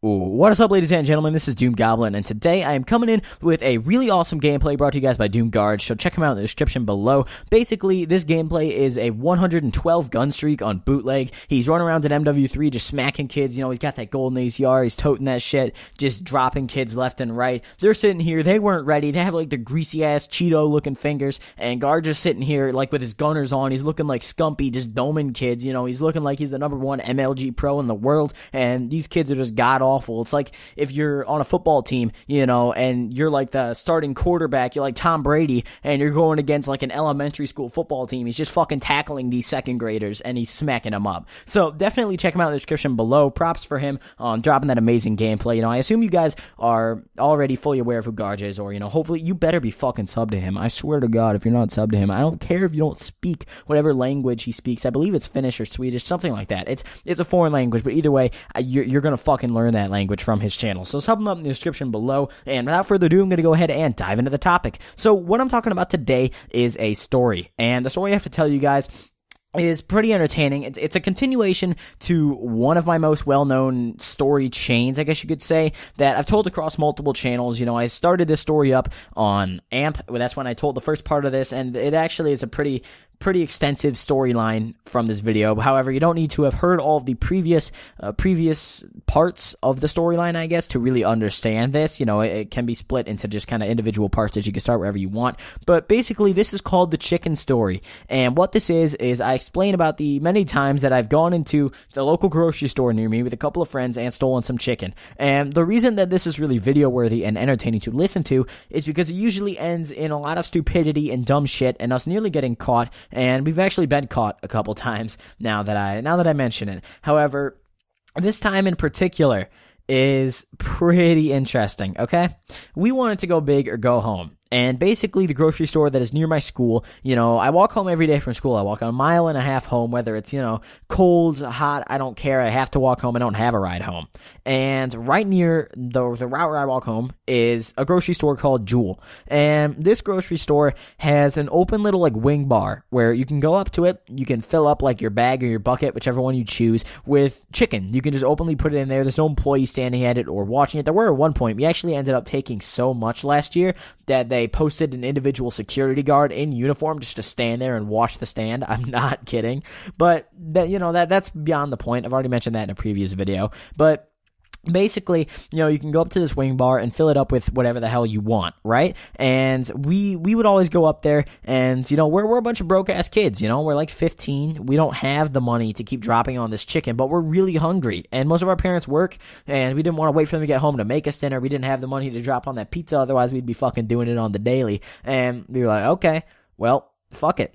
What is up, ladies and gentlemen? This is Doom Goblin, and today I am coming in with a really awesome gameplay brought to you guys by Doom Guard, so check him out in the description below. Basically, this gameplay is a 112 gun streak on bootleg. He's running around in MW3 just smacking kids. You know, he's got that golden ACR, he's toting that shit, just dropping kids left and right. They're sitting here, they weren't ready. They have like the greasy-ass Cheeto-looking fingers, and Guard just sitting here like with his gunners on. He's looking like Scumpy, just doming kids. You know, he's looking like he's the #1 MLG pro in the world, and these kids are just god-awful. It's like if you're on a football team, you know, and you're like the starting quarterback, you're like Tom Brady, and you're going against like an elementary school football team. He's just fucking tackling these second graders, and he's smacking them up. So definitely check him out in the description below. Props for him on dropping that amazing gameplay. You know, I assume you guys are already fully aware of who Garge is, or, you know, hopefully you better be fucking sub to him. I swear to God, if you're not sub to him, I don't care if you don't speak whatever language he speaks. I believe it's Finnish or Swedish, something like that. It's a foreign language, but either way, you're gonna fucking learn that language from his channel. So sub him up in the description below, and without further ado, I'm going to go ahead and dive into the topic. So what I'm talking about today is a story, and the story I have to tell you guys is pretty entertaining. It's a continuation to one of my most well-known story chains, I guess you could say, that I've told across multiple channels. You know, I started this story up on AMP. That's when I told the first part of this, and it actually is a pretty extensive storyline from this video. However, you don't need to have heard all of the previous parts of the storyline, I guess, to really understand this. You know, it can be split into just kind of individual parts that you can start wherever you want. But basically, this is called the chicken story. And what this is I explain about the many times that I've gone into the local grocery store near me with a couple of friends and stolen some chicken. And the reason that this is really video worthy and entertaining to listen to is because it usually ends in a lot of stupidity and dumb shit and us nearly getting caught. And we've actually been caught a couple times now that I mention it. However, this time in particular is pretty interesting, okay? We wanted to go big or go home. And basically, the grocery store that is near my school, you know, I walk home every day from school. I walk a mile and a half home, whether it's, you know, cold, hot, I don't care. I have to walk home. I don't have a ride home. And right near the route where I walk home is a grocery store called Jewel. And this grocery store has an open little, like, wing bar where you can go up to it. You can fill up, like, your bag or your bucket, whichever one you choose, with chicken. You can just openly put it in there. There's no employee standing at it or watching it. There were at one point. We actually ended up taking so much last year that they posted an individual security guard in uniform just to stand there and watch the stand. I'm not kidding. But that, you know, that's beyond the point. I've already mentioned that in a previous video. But basically, you know, you can go up to this wing bar and fill it up with whatever the hell you want, right? And we would always go up there, and, you know, we're a bunch of broke-ass kids, you know? We're like 15. We don't have the money to keep dropping on this chicken, but we're really hungry. And most of our parents work, and we didn't want to wait for them to get home to make us dinner. We didn't have the money to drop on that pizza, otherwise we'd be fucking doing it on the daily. And we were like, okay, well, fuck it.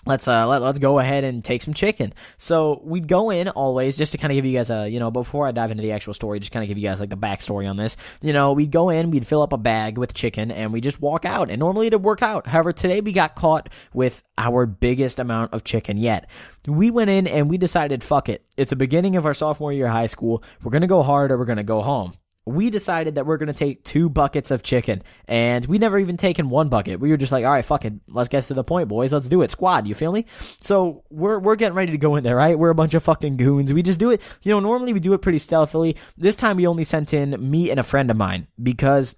Let's go ahead and take some chicken. So we'd go in always, just to kind of give you guys a, you know, before I dive into the actual story, just kind of give you guys like the backstory on this. You know, we'd go in, we'd fill up a bag with chicken, and we just walk out. And normally it'd work out. However, today we got caught with our biggest amount of chicken yet. We went in and we decided, fuck it. It's the beginning of our sophomore year of high school. We're gonna go hard or we're gonna go home. We decided that we're going to take 2 buckets of chicken, and we never even taken 1 bucket. We were just like, all right, fuck it. Let's get to the point, boys. Let's do it. Squad, you feel me? So we're getting ready to go in there, right? We're a bunch of fucking goons. We just do it. You know, normally we do it pretty stealthily. This time we only sent in me and a friend of mine because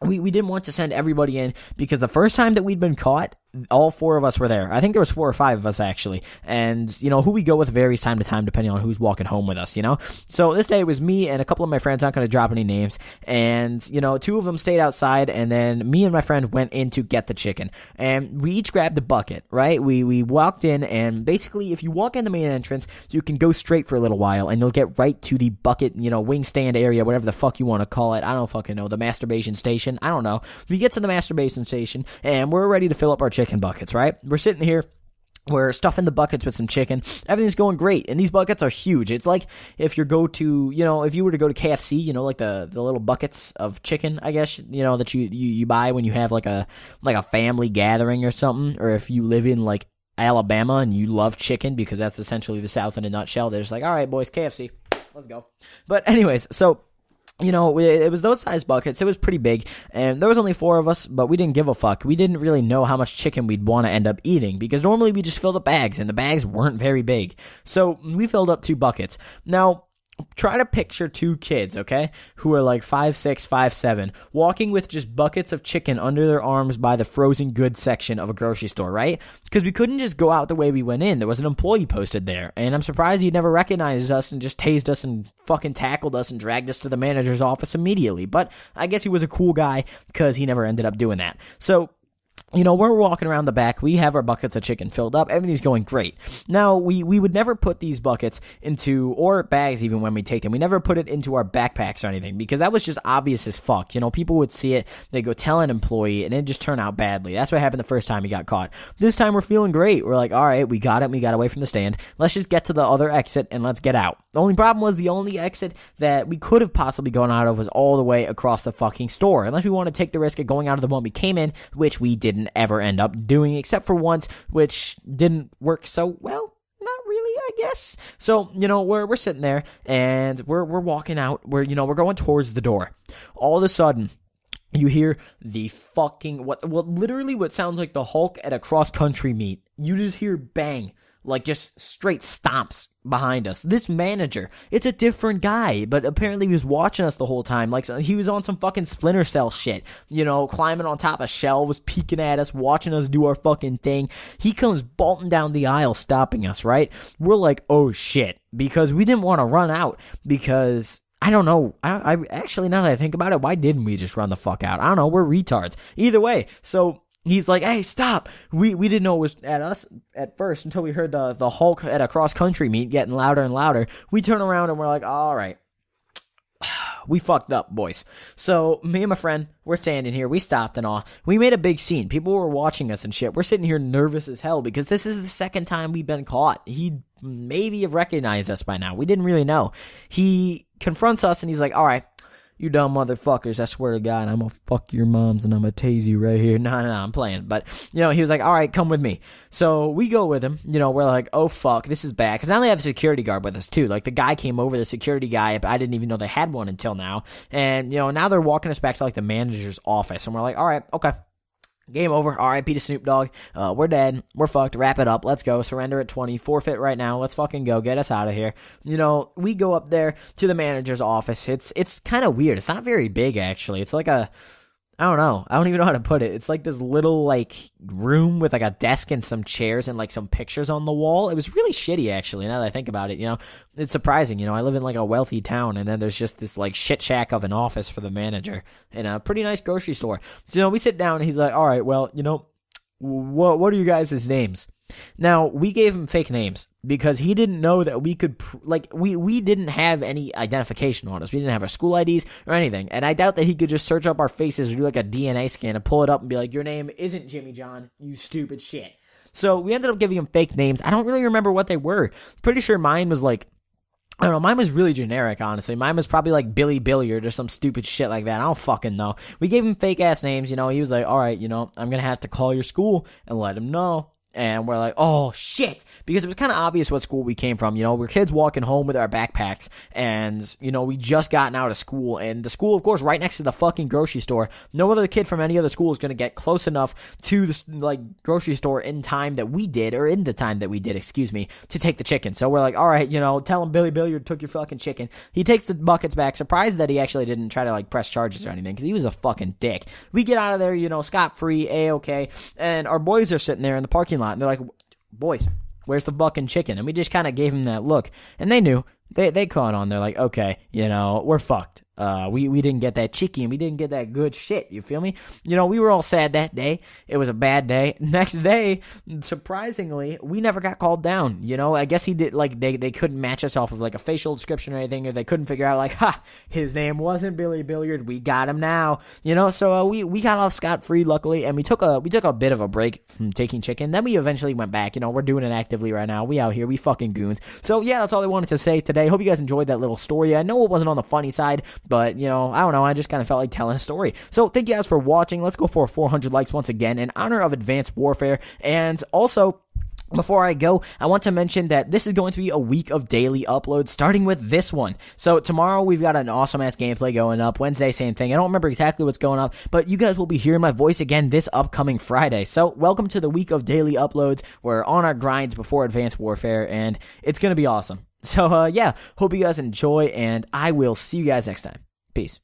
we didn't want to send everybody in, because the first time that we'd been caught, all 4 of us were there. I think there was 4 or 5 of us, actually. And, you know, who we go with varies time to time depending on who's walking home with us, you know? So this day it was me and a couple of my friends, not going to drop any names. And, you know, 2 of them stayed outside, and then me and my friend went in to get the chicken. And we each grabbed a bucket, right? We walked in, and basically if you walk in the main entrance, you can go straight for a little while, and you'll get right to the bucket, you know, wing stand area, whatever the fuck you want to call it. I don't fucking know. The masturbation station. I don't know. We get to the masturbation station, and we're ready to fill up our chicken buckets, right? We're sitting here, we're stuffing the buckets with some chicken. Everything's going great, and these buckets are huge. It's like if you go to, you know, if you were to go to KFC, you know, like the little buckets of chicken, I guess, you know, that you buy when you have like a family gathering or something, or if you live in like Alabama and you love chicken, because that's essentially the South in a nutshell. They're just like, all right, boys, KFC, let's go. But anyways, so, you know, it was those size buckets. It was pretty big, and there was only 4 of us, but we didn't give a fuck. We didn't really know how much chicken we'd want to end up eating, because normally we just fill the bags, and the bags weren't very big. So we filled up 2 buckets. Now, try to picture two kids, okay, who are like 5'6", 5'7", walking with just buckets of chicken under their arms by the frozen goods section of a grocery store, right? Because we couldn't just go out the way we went in. There was an employee posted there, and I'm surprised he never recognized us and just tased us and fucking tackled us and dragged us to the manager's office immediately. But I guess he was a cool guy because he never ended up doing that. So, we're walking around the back. We have our buckets of chicken filled up. Everything's going great. Now, we would never put these buckets into, or bags even when we take them, we never put it into our backpacks or anything because that was just obvious as fuck. People would see it, they go tell an employee, and it just turned out badly. That's what happened the first time he got caught. This time we're feeling great. We're like, all right, we got it. We got away from the stand. Let's just get to the other exit and let's get out. The only problem was the only exit that we could have possibly gone out of was all the way across the fucking store. Unless we want to take the risk of going out of the one we came in, which we didn't ever end up doing, except for once, which didn't work so well. Not really, I guess. So, we're sitting there and we're walking out. We're going towards the door. All of a sudden, you hear the fucking literally what sounds like the Hulk at a cross country meet. You just hear bang. Like, just straight stomps behind us. This manager, it's a different guy, but apparently he was watching us the whole time. Like, he was on some fucking Splinter Cell shit, climbing on top of shelves, peeking at us, watching us do our fucking thing. He comes bolting down the aisle, stopping us, right? We're like, oh shit, because we didn't want to run out, because I don't know. I actually, now that I think about it, why didn't we just run the fuck out? I don't know. We're retards. Either way, so he's like, hey, stop. We didn't know it was at us at first until we heard the Hulk at a cross-country meet getting louder and louder. We turn around and we're like, all right. We fucked up, boys. So me and my friend, we're standing here. We stopped and all. We made a big scene. People were watching us and shit. We're sitting here nervous as hell because this is the second time we've been caught. He maybe have recognized us by now. We didn't really know. He confronts us and he's like, all right. You dumb motherfuckers, I swear to God, I'm gonna fuck your moms and I'm gonna tase you right here. No, I'm playing. But, he was like, all right, come with me. So we go with him. We're like, oh, fuck, this is bad. Because now they have a security guard with us, too. Like, the guy came over, the security guy. I didn't even know they had one until now. And, now they're walking us back to, like, the manager's office. And we're like, all right, okay. Game over. R.I.P. to Snoop Dogg. We're dead. We're fucked. Wrap it up. Let's go. Surrender at 20. Forfeit right now. Let's fucking go. Get us out of here. We go up there to the manager's office. It's kind of weird. It's not very big, actually. It's like I don't know. I don't even know how to put it. It's like this little, like, room with, like, a desk and some chairs and, like, some pictures on the wall. It was really shitty, actually, now that I think about it, It's surprising, I live in, like, a wealthy town, and then there's just this, like, shit shack of an office for the manager in a pretty nice grocery store. So, we sit down, and he's like, all right, well, what are you guys' names? Now, we gave him fake names because he didn't know that we could, we didn't have any identification on us. We didn't have our school IDs or anything. And I doubt that he could just search up our faces or do like a DNA scan and pull it up and be like, your name isn't Jimmy John, you stupid shit. So we ended up giving him fake names. I don't really remember what they were. Pretty sure mine was like, I don't know, mine was really generic, honestly. Mine was probably like Billy Billiard or some stupid shit like that. I don't fucking know. We gave him fake ass names, he was like, all right, I'm gonna have to call your school and let him know. And we're like, oh, shit. Because it was kind of obvious what school we came from. We're kids walking home with our backpacks. And, we just gotten out of school. And the school, of course, right next to the fucking grocery store. No other kid from any other school is going to get close enough to the, grocery store in the time that we did, to take the chicken. So we're like, all right, tell him Billy Billiard took your fucking chicken. He takes the buckets back. Surprised that he actually didn't try to, press charges or anything. Because he was a fucking dick. We get out of there, scot-free, A-okay. And our boys are sitting there in the parking lot. And they're like, boys, where's the fucking chicken? And we just kind of gave them that look. And they knew. They caught on. They're like, okay, we're fucked. We didn't get that chicken. We didn't get that good shit. You feel me? We were all sad that day. It was a bad day. Next day, surprisingly, we never got called down. I guess he did, they couldn't match us off of, a facial description or anything, or they couldn't figure out, his name wasn't Billy Billiard. We got him now. So we got off scot-free, luckily, and we took a bit of a break from taking chicken. Then we eventually went back. We're doing it actively right now. We out here. We fucking goons. So, yeah, that's all I wanted to say today. Hope you guys enjoyed that little story. I know it wasn't on the funny side, but, I don't know. I just kind of felt like telling a story. So thank you guys for watching. Let's go for 400 likes once again in honor of Advanced Warfare. And also, before I go, I want to mention that this is going to be a week of daily uploads, starting with this one. So tomorrow we've got an awesome-ass gameplay going up. Wednesday, same thing. I don't remember exactly what's going up, but you guys will be hearing my voice again this upcoming Friday. So welcome to the week of daily uploads. We're on our grinds before Advanced Warfare, and it's going to be awesome. So, yeah, hope you guys enjoy, and I will see you guys next time. Peace.